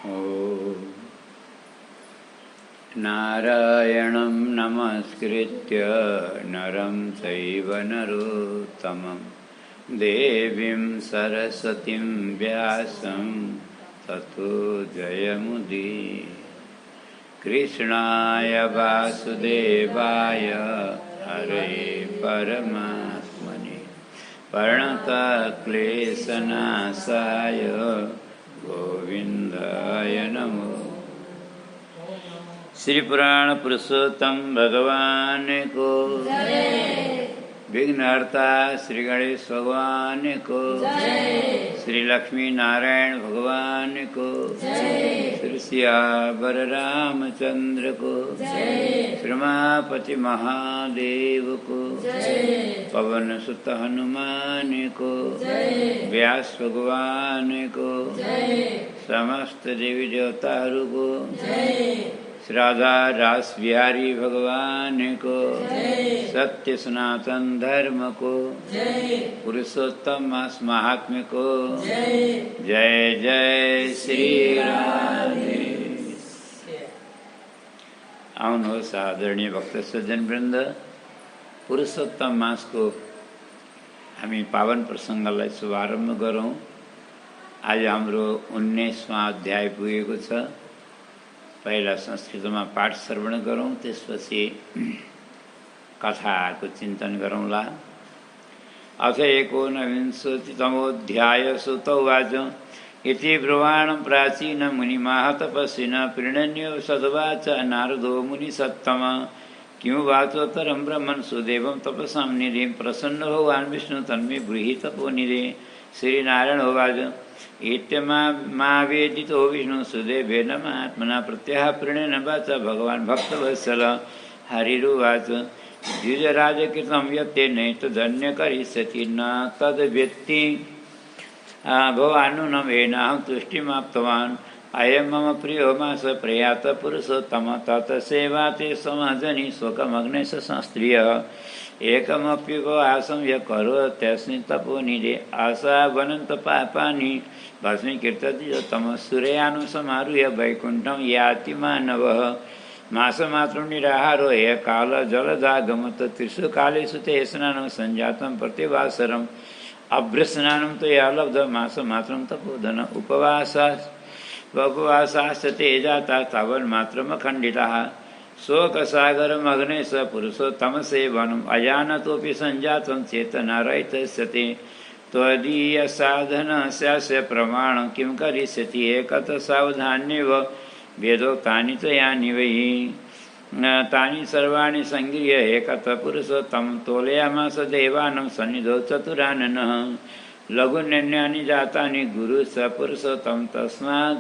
ॐ नारायणं नमस्कृत्य नरं चैव नरोत्तमं देवीं सरस्वतीं व्यासं ततो जयमुदीरये। कृष्णाय वासुदेवाय हरे परमात्मने प्रणतक्लेशनाशाय गोविंदाय नमो। श्री पुराण पुरुषोत्तम भगवान को विघ्नहर्ता श्री गणेश भगवान को, श्री लक्ष्मी नारायण भगवान को, श्री सियावर रामचंद्र को, श्री उमापति महादेव को, पवन सुत हनुमान को, व्यास भगवान को, समस्त देवी देवताओं को, राधा रास बिहारी भगवान को, सत्य सनातन धर्म को, पुरुषोत्तम मास महात्म्य को, जय जय श्री राधे। आउनुहोस् आदरणीय भक्त सज्जन वृन्द, पुरुषोत्तम मास को हामी पावन प्रसङ्गलाई शुभारम्भ गरौँ। आज हाम्रो 19वां अध्याय पुगेको छ। पहिला संस्कृतमा पाठ श्रवण गरौँ, त्यसपछि कथाको चिन्तन गरौँला। अथ एकोनविंशतितमोऽध्याय। सुत उवाच इति ब्रुवाणं प्राचीन मुनिमाह तपस्विन प्रीणन्यो सदवाच नारदो मुनिसत्तम किं वाचोत्तरं ब्रह्मन् सुदेवं तपसां निधिं प्रसन्न भगवान् विष्णु तन्मे ब्रूहि तपोनिधे। श्रीनारायण उवाच इत्यमावेदितो विष्णु सुदेवेन महात्मना प्रत्यह प्रणेन वाच भगवान् भक्तवत्सल। हरिरुवाच द्विजराजकृतं यत्तेनैतदन्य करिष्यति न तद्वेत्ति भवानुनमेनाहं तुष्टिमाप्तवान्। अयं मम प्रियो मास प्रयात पुरुषोत्तम ततसेवा ते समाजनि शोकमग्ने संस्त्रियः। एकमप्युपवासं यः करोत्यस्मिन् तपोनिधे आशा वनन्त पापानि भस्मीकृत्य सूर्यानुसमारुह्य वैकुण्ठं याति मानवः। मासमात्रं निराहारो ह्यः कालजलदागमत् त्रिषु कालेषु ते स्नानं सञ्जातं प्रतिवासरम् अभ्रस्नानं तु या लब्धं मासमात्रं तपोधन उपवासाश्च ते जाता तावन्मात्रमखण्डिताः। शोकसागरमग्ने स पुरुषोत्तमसेवनम् अजानतोऽपि सञ्जातं चेतनारहितस्य ते त्वदीयसाधनस्य प्रमाणं किं करिष्यति एकतः सावधान्येव वेदोक्तानि च यानि वै तानि सर्वाणि सङ्गृह्य एकतः पुरुषोत्तमं तोलयामास देवानां सन्निधौ चतुराननः। लघुन्यन्यानि जातानि गुरुः स पुरुषोत्तमं तस्मात्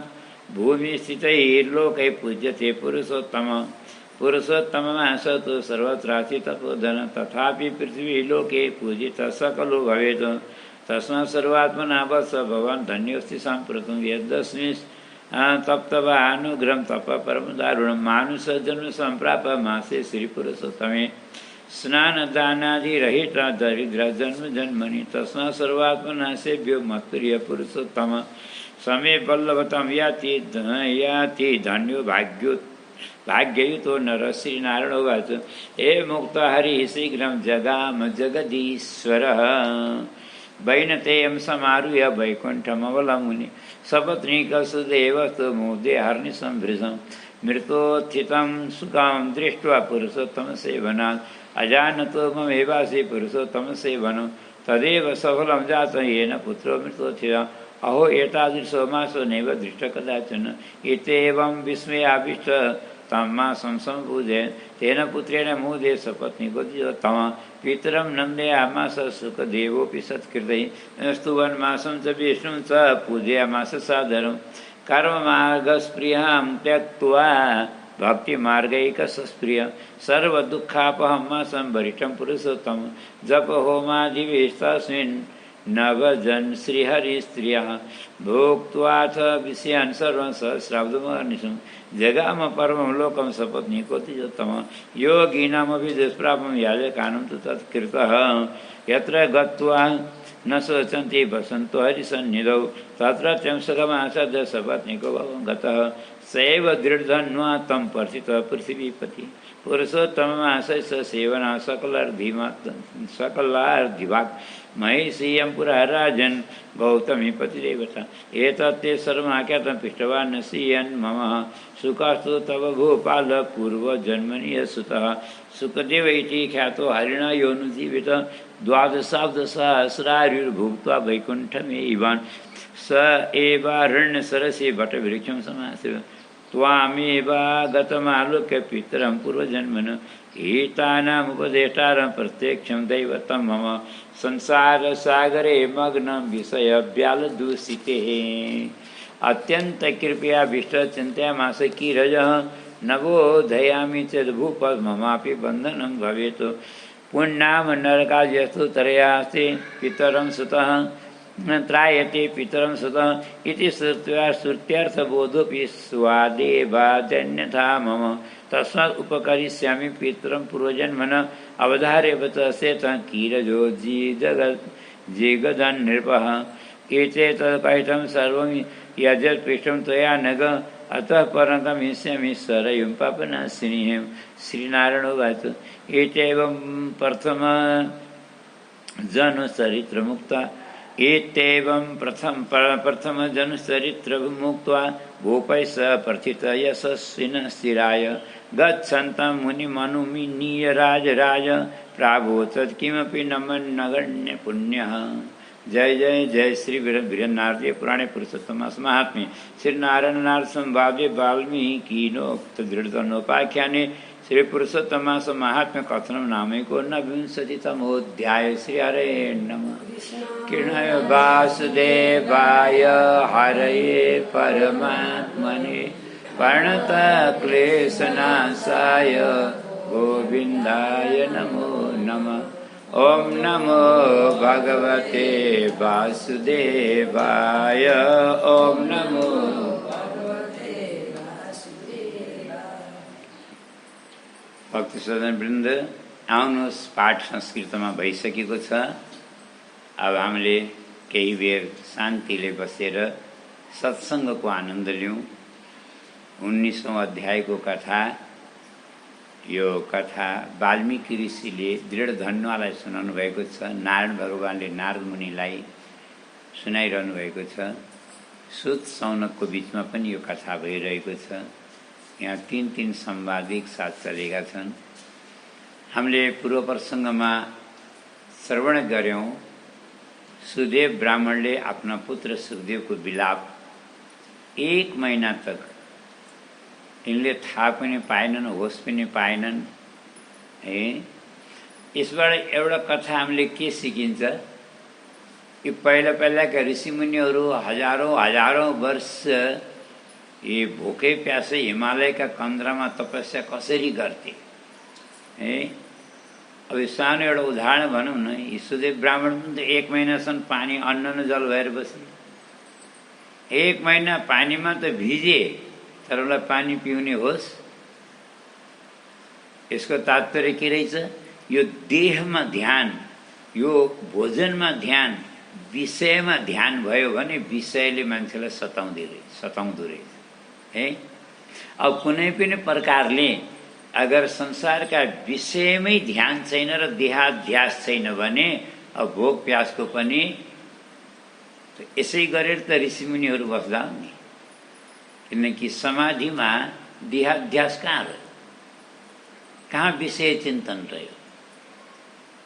भूमिस्थितैर्लोकैः पूज्यते पुरुषोत्तमः। पुरुषोत्तममास तु सर्वत्रास्ति तपोधन तथापि पृथ्वीलोके पूजितः सकलो भवेत्। तस्मात् सर्वात्मना वत्स भवान् धन्योऽस्ति साम्प्रतं यद्यस्मिन् तप्तवानुग्रहं तप परम दारुणं मानुषजन्म सम्प्राप मासे श्रीपुरुषोत्तमे स्नानदानादिरहित दरिद्रजन्म जन्मनि। तस्मात् सर्वात्मना सेव्यो मत्प्रिय पुरुषोत्तम समे वल्लभतं याति धन्यो भाग्ययुतो नरः। श्रीनारायण उवाच एवं मुक्तो हरिः शीघ्रं जगाम जगदीश्वरः वैनतेयं समारुह्य वैकुण्ठमवलमुनि सपत्नीकसुदेवस्तु मुदे हर्निशं मृतोत्थितं सुखं दृष्ट्वा पुरुषोत्तमसेवनात् अजानतो ममेवासि पुरुषोत्तमसेवनं तदेव सफलं जातं येन पुत्रो मृतोत्थितः। अहो एतादृशो मासो नैव दृष्टः कदाचन। इत्येवं विस्मयाविष्ट तं मासं सम्पूज्य तेन पुत्रेण मुदे सपत्नीको द्विजोत्तमः पितरं नन्दयामास सुखदेवोऽपि सत्कृतैः स्तुवन् मासं च विष्णुं च पूजयामास सादरं। कर्ममार्गस्पृहां त्यक्त्वा भक्तिमार्गैकसस्पृह सर्वदुःखापहं मासं वरिष्ठं पुरुषोत्तमं जप होमादिवेस्तस्मिन् नवजन श्रीहरिस्त्रियः भोक्त्वाथ विषयान् सर्वं सहस्राब्दमहर्निशं जगाम परमं लोकं सपत्नीको द्विजोत्तमः। योगिनामपि दुष्प्रापं याजकानं तु तत्कृतः यत्र गत्वा न शोचन्ति बसन्तो हरिसन्निधौ तत्र त्वं सुखमासाद्य सपत्नीको भवं गतः सैव दृढधन्वा तं पर्थितः पृथिवीपति पुरुषोत्तममाशय स सेवना सकलार्धिवाक् महिषीयं पुरा राजन् गौतमी पतिदेवता एतत्ते सर्वमाख्यातं पृष्टवान् सीयन् मम सुखास्तु तव भूपाल पूर्वजन्मनि सुतः सुखदेव इति ख्यातो हरिणा योनुजीवित द्वादशाब्दसहस्रायुर्भुक्त्वा वैकुण्ठमेवान् स एवारण्यसरसि वटवृक्षं समासेव त्वामेवागतमालोक्य पितरं पूर्वजन्मन एतानामुपदेष्टारं प्रत्यक्षं दैवतं मम संसारसागरे मग्नं विषयव्यालदूषिते अत्यन्तकृपयाभीष्टचिन्तयामास कीरजः न बोधयामि चेद्भूपः ममापि बन्धनं भवेत् पुण्यनाम नरकाद्यस्तु तरयास्ति पितरं सुतः त्रायते पितरं सुतः इति श्रुत्वा श्रुत्यर्थबोधोऽपि स्वादेवादन्यथा मम तस्मात् उपकरिष्यामि पितरं पूर्वजन्मन अवधार्यवत सेतं कीरजो जिगदन् नृपः एते तत्कथितं सर्वं यजत्पृष्टं त्वया नग अतः परं हिष्यामि सरयुं पापनाशिनीं श्रीनारायणोवाच एतेवं प्रथमजनुचरित्रमुक्त्वा एतेवं प्रथमजनुचरित्रमुक्त्वा गोपैः सह प्रथितः यशस्विनः स्थिराय गच्छन्तं मुनिमनुमीनीय राजराज प्रावोचत् किमपि नमन्नगण्य पुण्यः। जय जय जय श्री वीरनारदीय पुराणे पुरुषोत्तमास महात्म्ये श्री नारायण नारद संवादे वाल्मीकिनोक्त दृढ़तनोपाख्याने श्री पुरुषोत्तमास महात्म्य कथनम नामैको नविंशतितमोऽध्याय। श्री हरे नमः। कृष्णाय वासुदेवाय हरये परमात्मने प्रणतक्लेशनाशाय गोविन्दाय नमो नमः। ओम नमो भगवते वासुदेवाय। ओम नमो भक्ति सदन वृन्द आउनुहोस्, पाठ संस्कृतमा भइसकेको छ। अब हामीले केही बेर शान्तिले बसेर सत्सङ्गको आनन्द लियौँ। 19औं अध्यायको कथा, यो कथा वाल्मीकि ऋषिले दृढधन्वालाई सुनाउनु भएको छ। नारायण भगवानले नारद मुनिलाई सुनाइरहनु भएको छ। सुत सौनकको बिचमा पनि यो कथा भइरहेको छ। यहाँ तीन संवाद एक साथ चलेका छन्। हामीले पूर्व प्रसङ्गमा श्रवण गर्यौँ, सुदेव ब्राह्मणले आफ्ना पुत्र सुखदेवको विलाप 1 महिना तक यिनले थाहा पनि पाएनन्, होस पनि पाएनन्। यसबाट एउटा कथा हामीले के सिकिन्छ? यो पहिलाका ऋषिमुनिहरू हजारौँ वर्ष ये भोकै प्यासे हिमालयका कन्द्रामा तपस्या कसरी गर्थे? अब सानो एउटा उदाहरण भनौँ न। यी सुदेव ब्राह्मण पनि त 1 महिनासम्म पानी अन्न न जल भएर बसे। 1 महिना पानीमा त भिजे, तर उसलाई पानी पिउने होस्? यसको तात्पर्य के रहेछ? यो देहमा ध्यान, यो भोजनमा ध्यान, विषयमा ध्यान भयो भने विषयले मान्छेलाई सताउँदो रहेछ है। अब कुनै पनि प्रकारले अगर संसारका विषयमै ध्यान छैन र देहाध्यास छैन भने अब भोक प्यासको पनि यसै गरेर त ऋषिमुनिहरू बस्दा नि। किनकि समाधिमा देहाध्यास कहाँ रह्यो? कहाँ विषय चिन्तन रह्यो?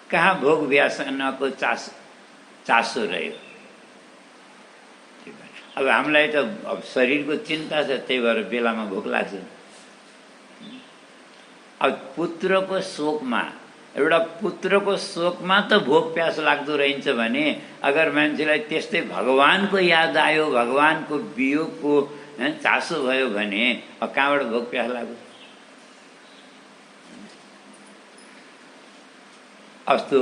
कहाँ भोग व्यासनको चासो रह्यो? अब हामीलाई त अब शरीरको चिन्ता छ, त्यही भएर बेलामा भोक लाग्छ। अब पुत्रको शोकमा, एउटा पुत्रको शोकमा त भोक प्यास लाग्दो रहन्छ भने अगर मान्छेलाई त्यस्तै भगवानको याद आयो, भगवानको वियोगको चासो भयो भने अब कहाँबाट भोक प्यास लाग्यो? अस्तु,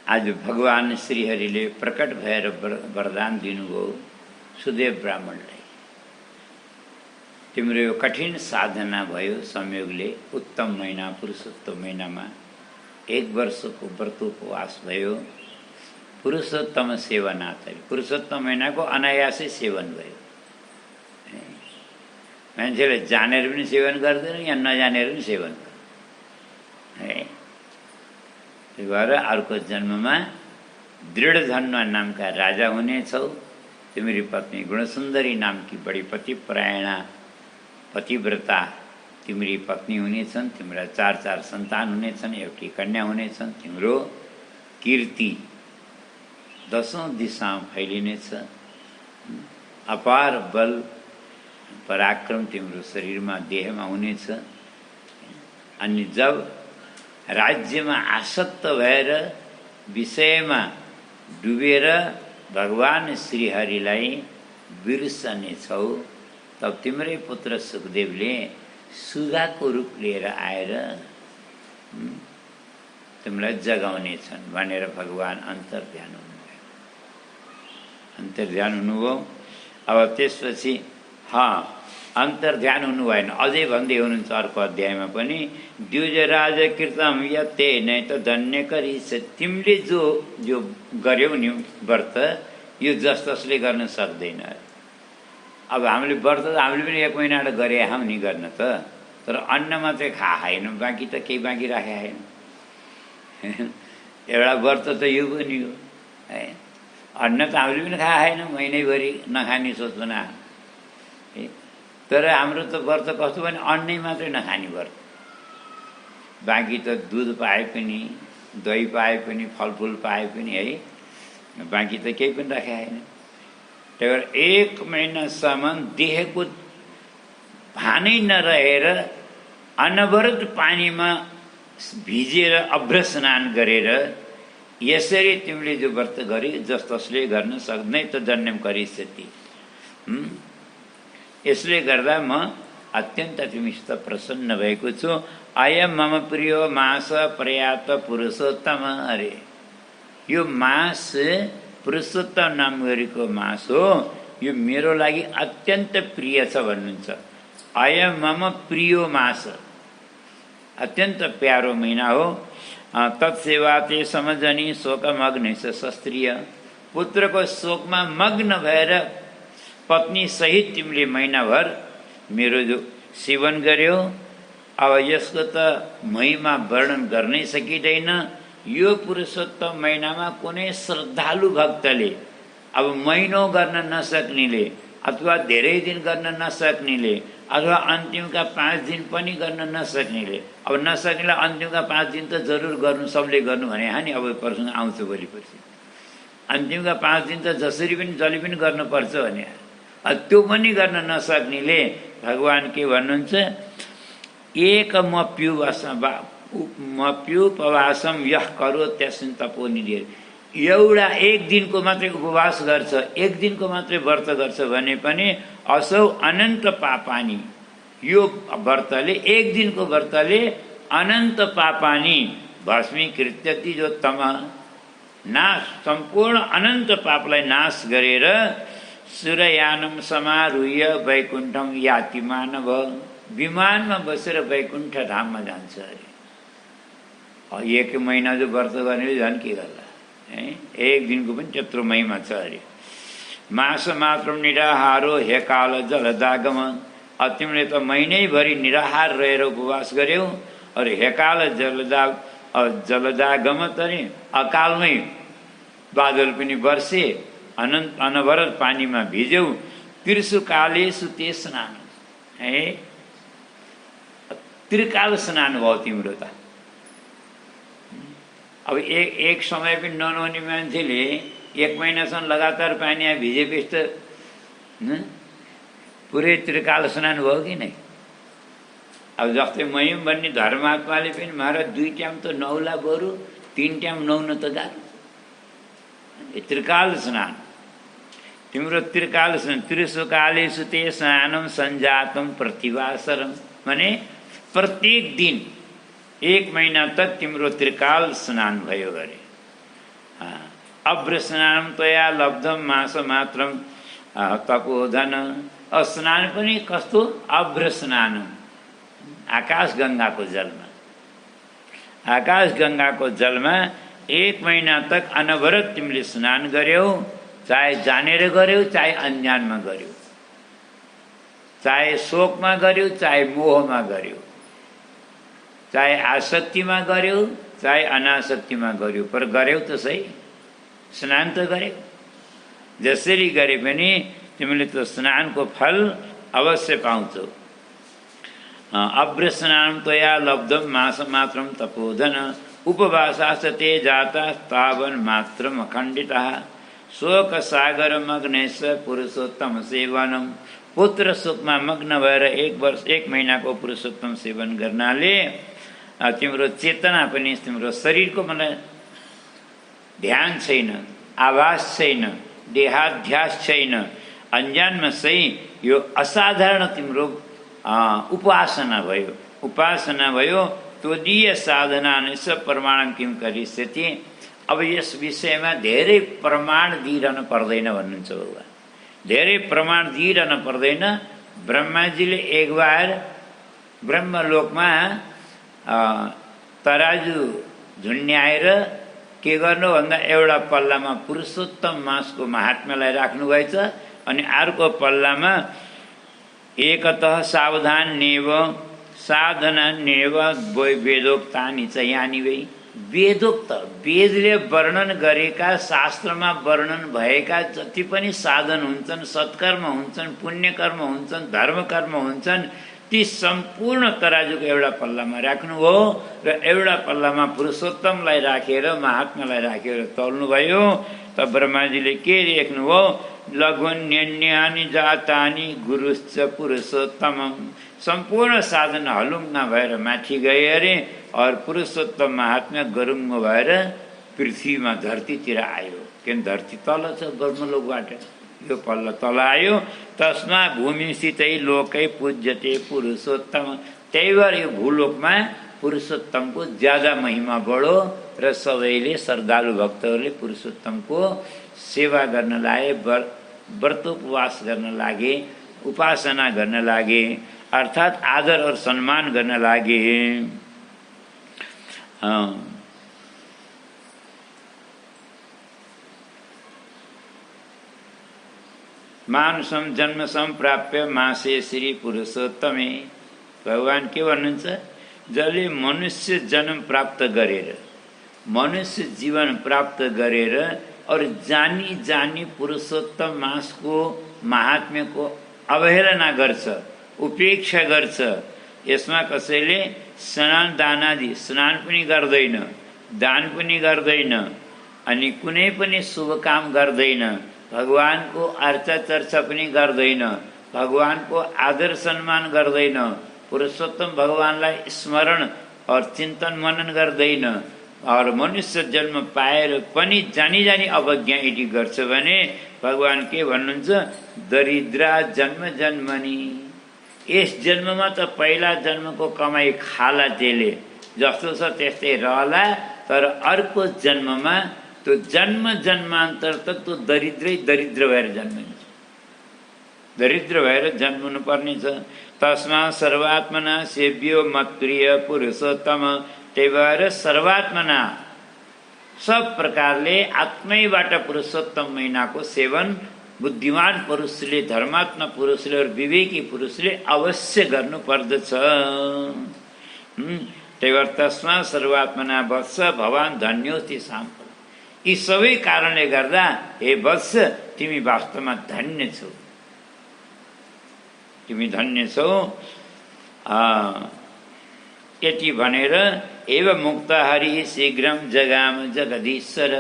आज भगवान श्रीहरिले प्रकट भएर वरदान दिनुभयो सुदेव ब्राह्मणलाई। तिम्रो यो कठिन साधना भयो संयोगले उत्तम महिना पुरुषोत्तम महिनामा 1 वर्षको व्रत उपवास भयो पुरुषोत्तम सेवनाथ। पुरुषोत्तम महिनाको अनायासै सेवन भयो। मान्छेले जानेर पनि सेवन गर्दैन या नजानेर पनि सेवन गर्दैन है। त्यही भएर अर्को जन्ममा दृढधन्वा नामका राजा हुनेछौ। तिम्री पत्नी गुणसुन्दरी नामकी बढी पतिपरायणा पतिव्रता तिम्री पत्नी हुनेछन्। तिम्रा 4 सन्तान हुनेछन्, एउटी कन्या हुनेछन्। तिम्रो कीर्ति 10औं दिशामा फैलिनेछ। अपार बल पराक्रम तिम्रो शरीरमा देहमा हुनेछ। अनि जब राज्यमा आसक्त भएर विषयमा डुबेर भगवान श्रीहरिलाई बिर्सनेछौ, तब तिम्रै पुत्र सुखदेवले सुगाको रूप लिएर आएर तिमीलाई जगाउनेछन् भनेर भगवान अन्तर्ध्यान हुनुभयो। अन्तर्ध्यान हुनुभयो। अब त्यसपछि अन्तर्ध्यान हुनु भएन, अझै भन्दै हुनुहुन्छ अर्को अध्यायमा पनि, द्विज राज कृतम यते नै त धन्य करिस। तिमीले जो गर्यौ नि व्रत, यो जसले गर्न सक्दैन। अब हामीले व्रत त हामीले पनि 1 महिना गरे हौँ नि गर्न त, तर अन्न मात्रै खाएन, बाँकी त केही बाँकी राखे होइन। एउटा व्रत त यो पनि हो है। अन्न त हामीले पनि खाएन, महिनैभरि नखाने सोच्नु है। तर हाम्रो त व्रत कस्तो भने अन्नै मात्रै नखाने व्रत, बाँकी त दुध पाए पनि, दही पाए पनि, फलफुल पाए पनि है, बाँकी त केही पनि राखे होइन। त्यही भएर 1 महिनासम्म देहको भानै नरहेर अनवरत पानीमा भिजेर अभ्र स्नान गरेर यसरी तिमीले जो व्रत गरे जसले गर्न सक्दैन त जन्म गरिसति। यसले गर्दा म अत्यन्त तिमीसित प्रसन्न भएको छु। अयम मम प्रियो मास प्रयात पुरुषोत्तम। अरे यो मास पुरुषोत्तम नाम गरेको मास हो, यो मेरो लागि अत्यन्त प्रिय छ भन्नुहुन्छ। अयम मम प्रियो मास, अत्यन्त प्यारो महिना हो। तत्सेवाते समजनी शोकमग्न शस्त्रीय। पुत्रको शोकमा मग्न भएर पत्नी सहित तिमीले महिनाभर मेरो जो सेवन गर्यो, अब यसको त महिमा वर्णन गर्नै सकिँदैन। यो पुरुषोत्तम महिनामा कुनै श्रद्धालु भक्तले, अब महिनौं गर्न नसक्नेले अथवा धेरै दिन गर्न नसक्नेले अथवा अन्तिमका 5 दिन पनि गर्न नसक्नेले, अब नसक्नेलाई अन्तिमका 5 दिन त जरुर गर्नु, सबले गर्नु भने हानि। अब प्रसङ्ग आउँछ भोलि पर्सि, अन्तिमका 5 दिन त जसरी पनि जसले पनि गर्नुपर्छ भने, त्यो पनि गर्न नसक्नेले भगवान के भन्नुहुन्छ, एकमप्युपवासम यह करो त्यस्मिन् तपोनिधि। एउटा 1 दिनको मात्रै उपवास गर्छ, 1 दिनको मात्रै व्रत गर्छ भने पनि असौ अनन्त पापानी, यो व्रतले 1 दिनको व्रतले अनन्त पापानी भस्मीकृत्यति। जो तम नाश, सम्पूर्ण अनन्त पापलाई नाश गरेर सूर्ययानम समारुह्य वैकुण्ठम याति मानव। विमानमा बसेर वैकुण्ठ धाममा जान्छ अरे। 1 महिना जो व्रत गर्नेले झन् के गर्ला है, 1 दिनको पनि त्यत्रो महिमा छ अरे। मास मात्र निराहारो हे काल जलदागम। तिमीले त महिनैभरि निराहार रहेर उपवास गर्यौ। अरे हे काल जलदागम तरे अकालमै बादल पनि वर्षे, अनवरत पानीमा भिज्यौ। त्रिसुकालेषु ते स्नान है, त्रिकाल स्नान भयो तिम्रो त। अब एक समय पनि ननुहाउने मान्छेले 1 महिनासम्म लगातार पानीमा भिजेपछि त पुरै त्रिकाल स्नान भयो कि नै। अब जस्तै महिम भन्ने धर्मात्माले पनि महाराज 2 टाइम त नौला, बरु 3 टाइम नुहाउन त गाह्रो। त्रिकाल स्नान तिम्रो त्रिकाल स्नान। त्रिसुकालेषु ते स्नानम सञ्जातम प्रतिवासरम, माने प्रत्येक दिन 1 महिना तक तिम्रो त्रिकाल स्नान भयो अरे। अभ्र स्नानम तया लब्धम मास मात्रम तपोधन। स्नान पनि कस्तो, अभ्र स्नान, आकाश गङ्गाको जलमा। आकाशगङ्गाको जलमा 1 महिना तक अनवरत तिमीले स्नान गर्यौ, चाहे जानेर गर्यौ चाहे अन्जानमा गर्यौ, चाहे शोकमा गर्यौ चाहे मोहमा गर्यौ, चाहे आसक्तिमा गर्यौ चाहे अनासक्तिमा गर्यौ, पर गर्यौ त सही, स्नान त गर्यौ। जसरी गरे पनि तिमीले त्यो स्नानको फल अवश्य पाउँछौ। अभ्र स्नान त्वया लब्धम मासमात्रम तपोधन उपवासाश्च ते जाता तावन मात्रम अखण्डितः शोक सागर मग्नेश पुरुषोत्तम सेवनम। पुत्र शोकमा मग्न भएर 1 महिनाको पुरुषोत्तम सेवन गर्नाले तिम्रो चेतना पनि, तिम्रो शरीरको मलाई ध्यान छैन, आभास छैन, देहाध्यास छैन, अन्जानमा सही यो असाधारण तिम्रो उपासना भयो, उपासना भयो। त्वदीय साधना निस प्रमाण किम करिष्यति। अब यस विषयमा धेरै प्रमाण दिइरहन पर्दैन भन्नुहुन्छ भगवान, धेरै प्रमाण दिइरहन पर्दैन। ब्रह्माजीले एक बार ब्रह्मलोकमा तराजु झुन्ड्याएर के गर्नु भन्दा एउटा पल्लामा पुरुषोत्तम मासको महात्म्यलाई राख्नुभएछ, अनि अर्को पल्लामा एकतः सावधान नेव साधना नेव वेदोक्तानि च यानि वै। वेदोक्त, वेदले वर्णन गरेका, शास्त्रमा वर्णन भएका जति पनि साधन हुन्छन्, सत्कर्म हुन्छन्, पुण्यकर्म हुन्छन्, धर्मकर्म हुन्छन्, ती सम्पूर्ण तराजुको एउटा पल्लामा राख्नु हो र एउटा पल्लामा पुरुषोत्तमलाई राखेर, महात्मालाई राखेर तौल्नुभयो। त ब्रह्माजीले के लेख्नु हो, लघुन्यन्यानि जातानि गुरुश्च पुरुषोत्तमम। सम्पूर्ण साधन हलुङ्ग भएर माथि गए अरे, और पुरुषोत्तम महात्मा गरुङ्ग भएर पृथ्वीमा धरतीतिर आयो। किन धरती तल छ ब्रह्मलोकबाट, यो पल्ला तल आयो। तस्मा भूमिस्थितै लोकै पूज्यते पुरुषोत्तम। त्यही भएर यो भूलोकमा पुरुषोत्तमको ज्यादा महिमा बढो र सबैले श्रद्धालु भक्तहरूले पुरुषोत्तमको सेवा गर्न लागे, व्रत उपवास गर्न लागे, उपासना गर्न लागे, अर्थात् आदर और सम्मान गर्न लागे। मानुषम जन्म सम्प्राप्य मासे श्री पुरुषोत्तमे। भगवान के भन्नुहुन्छ, जसले मनुष्य जन्म प्राप्त गरेर, मनुष्य जीवन प्राप्त गरेर और जानी जानी पुरुषोत्तम मासको महात्म्यको अवहेलना गर्छ, उपेक्षा गर्छ, यसमा कसैले स्नान दानादि स्नान पनि गर्दैन, दान पनि गर्दैन, अनि कुनै पनि शुभ काम गर्दैन, भगवानको अर्चा चर्चा पनि गर्दैन, भगवानको आदर सम्मान गर्दैन, पुरुषोत्तम भगवानलाई स्मरण और चिन्तन मनन गर्दैन, और मनुष्य जन्म पाएर पनि जानी जानी अवज्ञा यदि गर्छ भने भगवान के भन्नुहुन्छ, दरिद्रा जन्म जन्मनी। यस जन्ममा त पहिला जन्मको कमाई खाला त्यसले, जस्तो छ त्यस्तै रहला, तर अर्को जन्ममा त्यो जन्म जन्मान्तर तक त्यो दरिद्रै दरिद्र भएर जन्मिन्छ, दरिद्र भएर जन्मनु पर्ने छ। तस्मा सर्वात्मना सेव्यो मत्प्रिय पुरुषोत्तम। त्यही भएर सर्वात्मना सब प्रकारले आत्मैबाट पुरुषोत्तम महिनाको सेवन बुद्धिमान पुरुषले, धर्मात्मा पुरुषले और विवेकी पुरुषले अवश्य गर्नु पर्दछ। त्यही भएर तस्मा सर्वात्मना वत्स भवान धन्योस्ति साम्प्रतं। यी सबै कारणले गर्दा हे वत्स तिमी वास्तवमा धन्य छौ, तिमी धन्य छौ। यति भनेर एव मुक्त हरि शीघ्रम जगाम जगदीश्वर।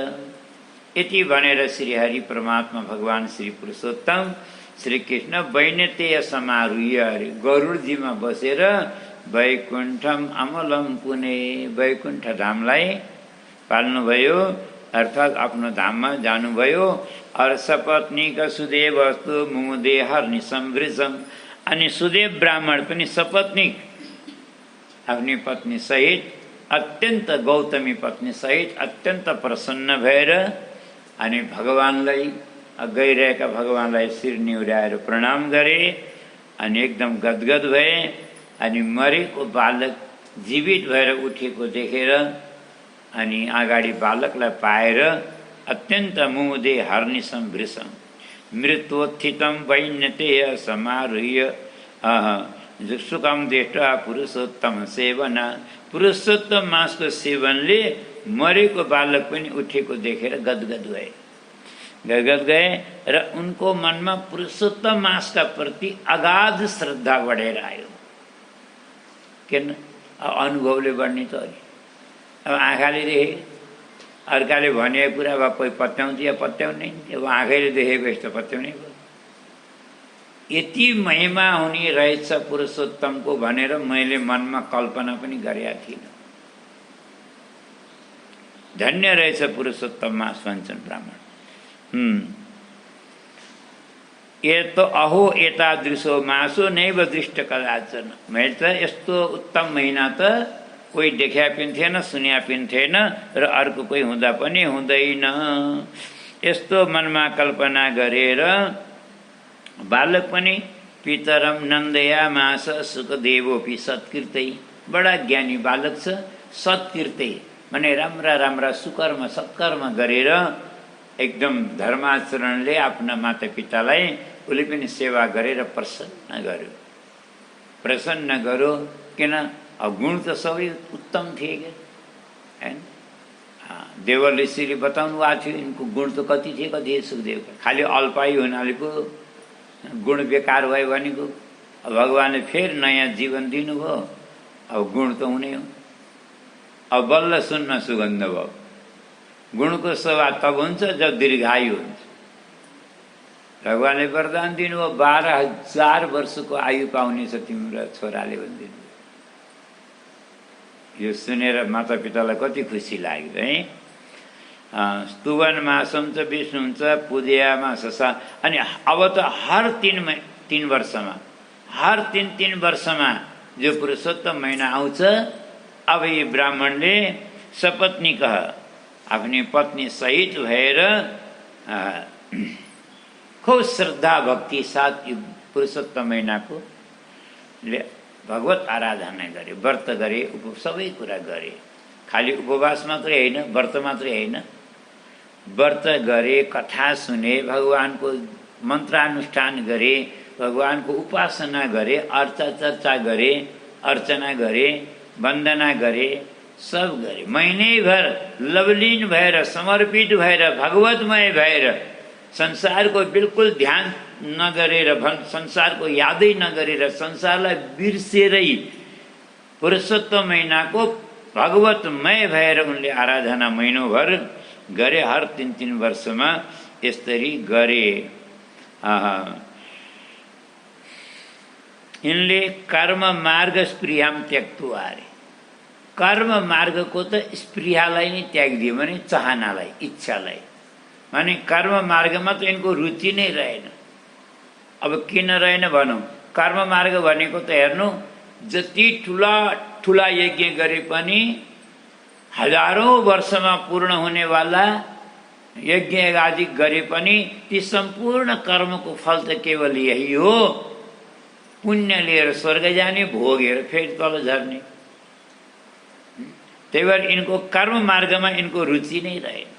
यति भनेर श्री हरि परमात्मा भगवान श्री पुरुषोत्तम श्री कृष्ण वैनतेय समारूह्य हरि गरुडजीमा बसेर वैकुण्ठम अमलम पुने, वैकुण्ठ धामलाई पाल्नुभयो, अर्थात् आफ्नो धाममा जानुभयो। और सपत्नीक सुदेव वस्तु मुमुदे हर्नि संवृजम। अनि सुदेव ब्राह्मण पनि सपत्नीक आफ्नी पत्नी सहित, अत्यन्त गौतमी पत्नी सहित अत्यन्त प्रसन्न भएर अनि भगवानलाई, गइरहेका भगवानलाई शिर निहुर्याएर प्रणाम गरे, अनि एकदम गदगद भए। अनि मरेको बालक जीवित भएर उठेको देखेर अनि अगाडि बालकलाई पाएर अत्यन्त मुमुदे हर्निशं वृषं मृत्योत्थितं वैन्यतेय समारुह्य सुखम दृष्ट्वा पुरुषोत्तम सेवना। पुरुषोत्तम मासको सेवनले मरेको बालक पनि उठेको देखेर गदगद गए र उनको मनमा पुरुषोत्तम मासका प्रति अगाध श्रद्धा बढेर आयो। किन अनुभवले बढ्ने त अलि अब आँखाले देखे अर्काले भनेको कुरा भए कोही पत्याउँथ्यो या पत्याउने, अब आँखैले देखेको यस्तो पत्याउने भयो। यति महिमा हुने रहेछ पुरुषोत्तमको भनेर मैले मनमा कल्पना पनि गरेका थिइनँ। धन्य रहेछ पुरुषोत्तम मास भन्छन् ब्राह्मण। एत अहो एतादृशो मासो नैव दृष्ट कदाचन। मैले त यस्तो उत्तम महिना त कोही देखा पनि थिएन, सुन्या पनि थिएन र अर्को कोही हुँदा पनि हुँदैन। यस्तो मनमा कल्पना गरेर बालक पनि पितरम नन्दया मास सुखदेवोपि सत्कृतै। बडा ज्ञानी बालक छ, सत्कृतै माने राम्रा राम्रा सुकर्म सत्कर्म गरेर एकदम धर्माचरणले आफ्ना मातापितालाई उसले पनि सेवा गरेर प्रसन्न गर्यो। किन गुण त सबै उत्तम थिए क्या, हैन? देवर ऋषिले बताउनु भएको थियो यिनको गुण त कति थिए सुखदेवका। खालि अल्पायु हुनाले पो गुण बेकार भयो भनेको। अब भगवानले फेरि नयाँ जीवन दिनुभयो, अब गुण त हुने हो। अब बल्ल सुन्न सुगन्ध भयो। गुणको शोभा तब हुन्छ जब दीर्घायु हुन्छ। भगवानले वरदान दिनुभयो 12,000 वर्षको आयु पाउनेछ तिम्रो छोराले भनिदिनु। यो सुनेर मातापितालाई कति खुसी लाग्यो है। स्तुवन मासम च विष्णु हुन्छ पूजयामा ससा। अनि अब त हर 3 वर्षमा हर 3 वर्षमा जो पुरुषोत्तम महिना आउँछ, अब यी ब्राह्मणले सपत्नी कह आफ्नी पत्नी सहित भएर खूब श्रद्धा भक्ति साथ यो पुरुषोत्तम महिनाको भगवत आराधना गरे, व्रत गरे, सबै कुरा गरे। खालि उपवास मात्रै होइन, व्रत मात्रै होइन, व्रत गरे, कथा सुने, भगवानको मन्त्रानुष्ठान गरे, भगवानको उपासना गरे, चर्चा गरे, अर्चना गरे, वन्दना गरे, सब गरे। महिनैभर लवलीन भएर समर्पित भएर भगवतमय भएर संसारको बिल्कुल ध्यान नगरेर संसारको यादै नगरेर संसारलाई बिर्सेरै पुरुषोत्तम महिनाको भगवतमय भएर उनले आराधना महिनोभर गरे। हर 3 वर्षमा यसरी गरे। यिनले कर्म मार्ग स्पृहाम त्यक्तुवा अरे। कर्म मार्गको त स्पृहालाई नै त्यागिदियो भने चाहनालाई, इच्छालाई। माने कर्म मार्गमा त यिनको रुचि नै रहेन। अब किन रहेन भनौँ, कर्म मार्ग भनेको त हेर्नु, जति ठुला यज्ञ गरे पनि हजारौं वर्षमा पूर्ण हुनेवाला यज्ञ आदि गरे पनि ती सम्पूर्ण कर्मको फल त केवल यही हो, पुण्य लिएर स्वर्ग जाने, भोगेर फेरि तल झर्ने। त्यही भएर यिनको कर्म मार्गमा यिनको रुचि नै रहेन।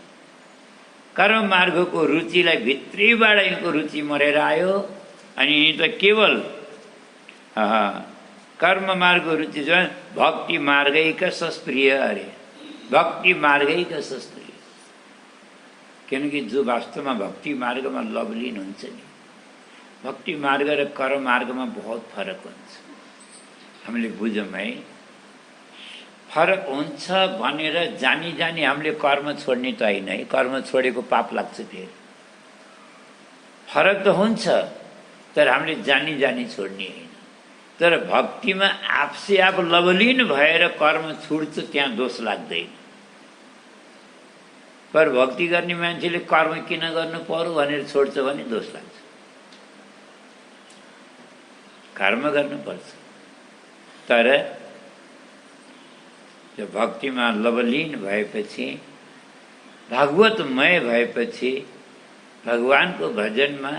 कर्म मार्गको रुचिलाई भित्रीबाट यिनको रुचि मरेर आयो। अनि यी त केवल कर्म मार्गको रुचि छ, भक्ति मार्गैका सस्प्रिय अरे। भक्ति मार्गैका सस्प्रिय, किनकि जो वास्तवमा भक्ति मार्गमा लवलीन हुन्छ नि, भक्ति मार्ग र कर्म मार्गमा बहुत फरक हुन्छ। हामीले बुझौँ है, फरक हुन्छ भनेर जानी हामीले कर्म छोड्ने त होइन है। कर्म छोडेको पाप लाग्छ फेरि। फरक त हुन्छ, तर हामीले जानी छोड्ने होइन। तर भक्तिमा आफसे आफ लवलीन भएर कर्म छुट्छ, त्यहाँ दोष लाग्दैन। पर भक्ति गर्ने मान्छेले कर्म किन गर्नु पर्यो भनेर छोड्छ भने दोष लाग्छ। कर्म गर्नुपर्छ, तर जो भक्तिमा लवलीन भएपछि, भागवतमय भएपछि, भगवानको भजनमा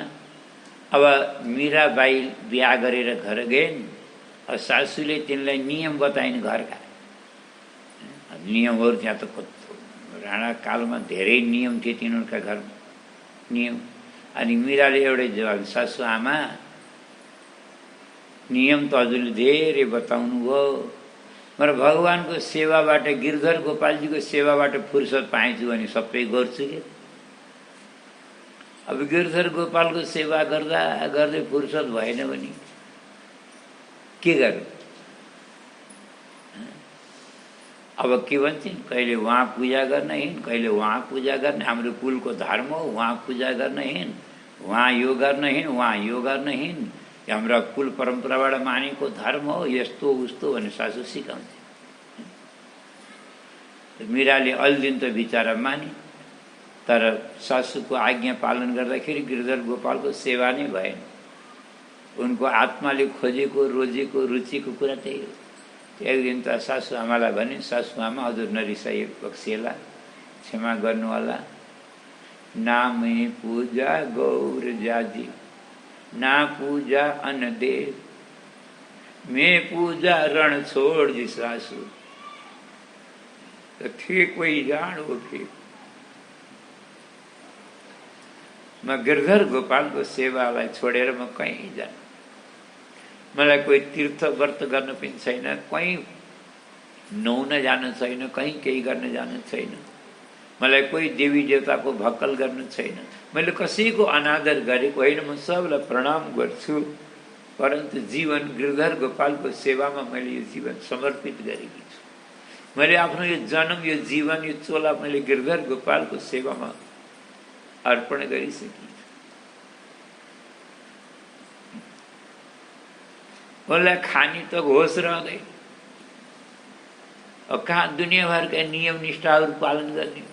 अब मीराबाई बिहा गरेर घर गइन्। अब सासूले तिनलाई नियम बताइन् घरका, नियमहरू त्यहाँ त राणाकालमा धेरै नियम थिए तिनीहरूका घरमा नियम। अनि मीराले एउटै जवाब, सासु आमा नियम त हजुरले धेरै बताउनु भयो, तर भगवानको सेवाबाट गिरधर गोपालजीको सेवाबाट फुर्सद पाएछु भने सबै गर्छु के। अब गिरधर गोपालको सेवा गर्दा गर्दै फुर्सद भएन भने के गर्नु? अब के भन्छन्, कहिले वहाँ पूजा गर्न हिँड, कहिले वहाँ पूजा गर्न, हाम्रो कुलको धर्म हो वहाँ पूजा गर्न हिँड, वहाँ यो गर्न हिँड, वहाँ यो गर्न हिँड, हाम्रा कुल परम्पराबाट मानेको धर्म हो, यस्तो उस्तो भने सासु सिकाउँथे। मीराले अल्दिन त बिचारा माने, तर सासुको आज्ञा पालन गर्दाखेरि गिरधर गोपालको सेवा नै भएन। उनको आत्माले खोजेको रोजेको रुचिको कुरा त्यही हो। एक दिन त सासु आमालाई भने, सासु आमा हजुर नरिसाइ बक्सिएला, क्षमा गर्नुहोला, नामै पूजा गौर जाजी, ना पूजा अनदेव, मैं पूजा रण छोड़ जी सासु, तो थे कोई जानो फिर। म गिरधर गोपालको सेवालाई छोडेर म कहीँ जान, मलाई कोही तीर्थ व्रत गर्न पनि छैन, कहीँ नुहाउन जान छैन, कहीँ केही गर्न जान छैन, मलाई कोही देवी देवताको भक्कल गर्न छैन, मैले कसैको अनादर गरेको होइन, म सबलाई प्रणाम गर्छु, परन्तु जीवन गिरधर गोपालको सेवामा मैले यो जीवन समर्पित गरेकी छु। मैले आफ्नो यो जन्म, यो जीवन, यो चोला मैले गिरधर गोपालको सेवामा अर्पण गरिसकेकी छु। उसलाई खाने त होस रहँदैन, अब कहाँ दुनियाँभरका नियम निष्ठाहरू पालन गर्ने,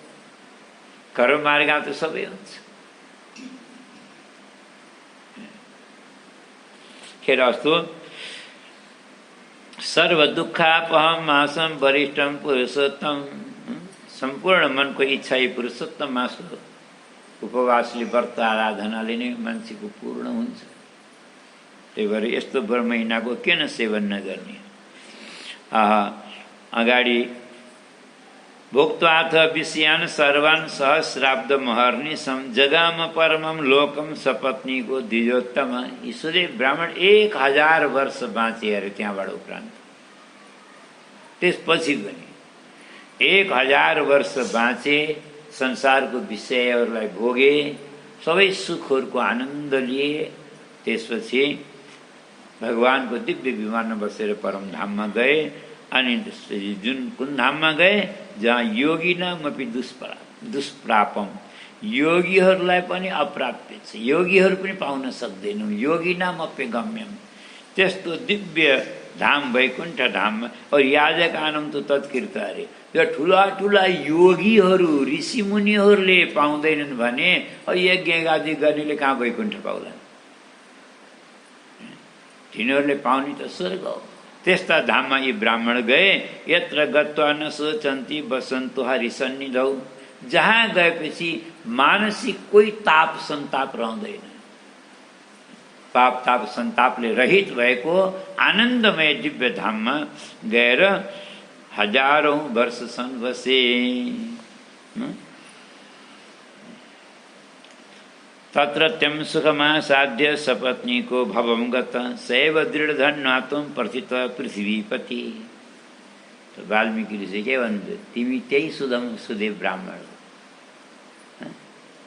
कर्म मार्ग त सबै हुन्छ। खेर अस्तु, सर्व दुःखापहम मासम वरिष्ठम पुरुषोत्तम, सम्पूर्ण मनको इच्छा यी पुरुषोत्तम मास उपवासले व्रत आराधनाले नै मान्छेको पूर्ण हुन्छ। त्यही भएर यस्तो बर महिनाको किन सेवन नगर्ने? अगाडि भोक्त्वाथ विषयान सर्वान् सहस्राब्द महर्निशम जगाम परमम लोकम सपत्नीको द्विजोत्तम। ईश्वरीय ब्राह्मण 1000 वर्ष बाँचे अरे त्यहाँबाट उपरान्त। त्यसपछि पनि 1000 वर्ष बाँचे, संसारको विषयहरूलाई भोगे, सबै सुखहरूको आनन्द लिए। त्यसपछि भगवानको दिव्य विमानमा बसेर परमधाममा गए। अनि जुन कुन धाममा गए? जहाँ योगी नामपि दुष्प्रापम, योगीहरूलाई पनि अप्राप्य छ, योगीहरू पनि पाउन सक्दैनन्, योगी नाम अप्यगम्यम, त्यस्तो दिव्य धाम वैकुण्ठ धाममा। और याजक आनम त तत्कृत अरे, यो ठुला ठुला योगीहरू ऋषिमुनिहरूले पाउँदैनन् भने यज्ञ आदि गर्नेले कहाँ वैकुण्ठ पाउला? तिनीहरूले पाउने त स्वर्ग हो। त्यस्ता धाममा यी ब्राह्मण गए। यत्र गत्वा न सोचन्ती बसन्तु हरिसन्निधौ, जहाँ गएपछि मानसिक कोही ताप सन्ताप रहँदैन, पाप ताप सन्तापले रहित भएको आनन्दमय दिव्य धाममा गएर हजारौं वर्षसम्म बसे। तत्रत्यं सुखमासाध्य सपत्नीको भवं गत सैव दृढधन्वात्वं प्रथित पृथ्वीपति। तो वाल्मीकिले चाहिँ के भन्नु, तिमी त्यही सुदेव ब्राह्मण हो।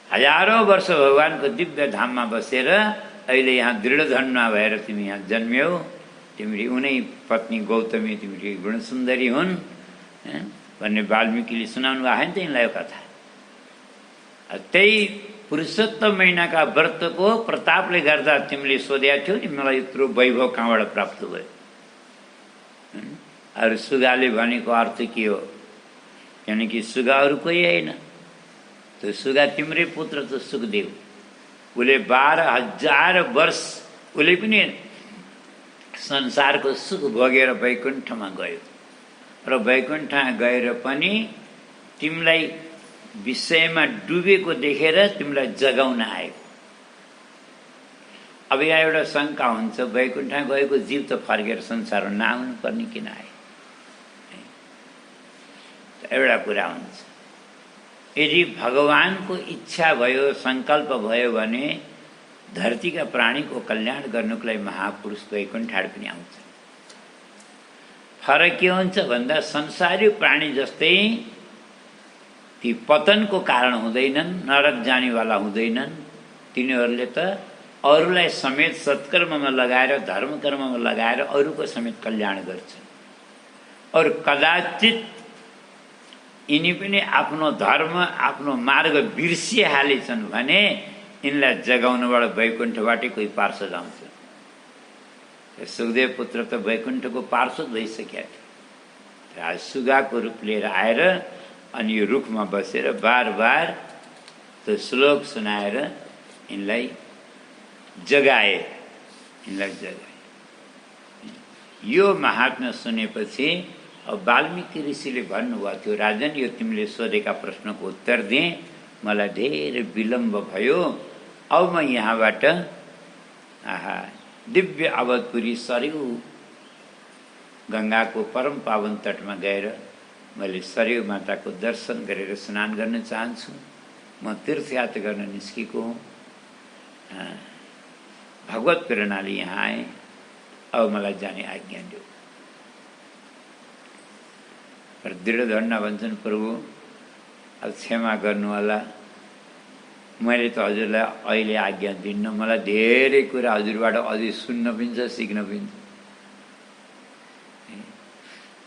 हजारौं वर्ष भगवानको दिव्य धाममा बसेर अहिले यहाँ दृढधन्वा भएर तिमी यहाँ जन्म्यौ। तिमीले उनै पत्नी गौतमी तिमीले गुणसुन्दरी हुन् भन्ने वाल्मीकिले सुनाउनु भएको नि त यिनलाई यो कथा। त्यही पुरुषोत्तम महिनाका व्रतको प्रतापले गर्दा तिमीले सोधेका थियौ नि मलाई यत्रो वैभव कहाँबाट प्राप्त भयो। अरू सुगाले भनेको अर्थ के हो? यानी कि सुगाहरू कोही होइन, त्यो सुगा तिम्रै पुत्र त सुखदेव। उसले 12,000 वर्ष उसले पनि संसारको सुख भोगेर वैकुण्ठमा गयो र वैकुण्ठमा गएर पनि तिमीलाई विषयमा डुबेको देखेर तिमीलाई जगाउन आएको। अब यहाँ एउटा शङ्का हुन्छ, वैकुण्ठमा गएको जीव त फर्केर संसारमा नआउनु पर्ने किन आयो? एउटा कुरा हुन्छ। यदि भगवानको इच्छा भयो, सङ्कल्प भयो भने धरतीका प्राणीको कल्याण गर्नुको लागि महापुरुष वैकुण्ठाड पनि आउँछ। फरक के हुन्छ भन्दा संसारी प्राणी जस्तै ती पतनको कारण हुँदैनन्, नरक जानेवाला हुँदैनन्। तिनीहरूले त अरूलाई समेत सत्कर्ममा लगाएर, धर्मकर्ममा लगाएर अरूको समेत कल्याण गर्छन्। और कदाचित यिनी पनि आफ्नो धर्म, आफ्नो मार्ग बिर्सिहालेछन् भने यिनलाई जगाउनबाट वैकुण्ठबाटै कोही पार्षद आउँछ। सुखदेव पुत्र त वैकुण्ठको पार्षद भइसकेका थिए। आज सुगाको रूप लिएर आएर अनि यो रुखमा बसेर बार बार त्यो श्लोक सुनाएर यिनलाई जगाए। यो महात्म्य सुनेपछि अब वाल्मीकि ऋषिले भन्नुभएको थियो, राजन यो तिमीले सोधेका प्रश्नको उत्तर दिएँ, मलाई धेरै विलम्ब भयो। अब म यहाँबाट दिव्य अवधपुरी सरयू गङ्गाको परम पावन तटमा गएर मैले सरयू माताको दर्शन गरेर स्नान गर्न चाहन्छु। म तीर्थयात्रा गर्न निस्केको हुँ। भगवत प्रेरणाले यहाँ आएँ। अब मलाई जाने आज्ञा दियो। पर दृढ धन्ना भन्छन्, प्रभु अब क्षमा गर्नु होला, मैले त हजुरलाई अहिले आज्ञा दिन्न। मलाई धेरै कुरा हजुरबाट अझै सुन्न पनि छ, सिक्न पनि छ।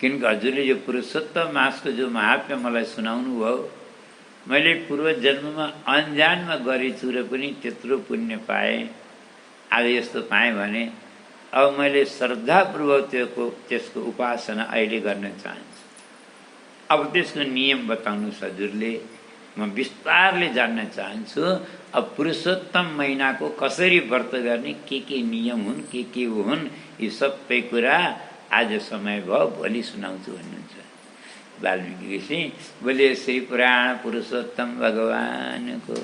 किनकि हजुरले यो पुरुषोत्तम मासको जो महात्म्य मलाई सुनाउनु भयो, मैले पूर्व जन्ममा अनजानमा गरेछु र पनि त्यत्रो पुण्य पाएँ। आज यस्तो पाएँ भने अब मैले श्रद्धापूर्वक त्यसको उपासना अहिले गर्न चाहन्छु। अब त्यसको नियम बताउनुहोस् हजुरले, म विस्तारले जान्न चाहन्छु। अब पुरुषोत्तम महिनाको कसरी व्रत गर्ने, के नियम हुन्, के हुन्, यी सबै कुरा आज समय भयो, भोलि सुनाउँछु भन्नुहुन्छ वाल्मीकि ऋषि। बोले श्री पुराण पुरुषोत्तम भगवानको।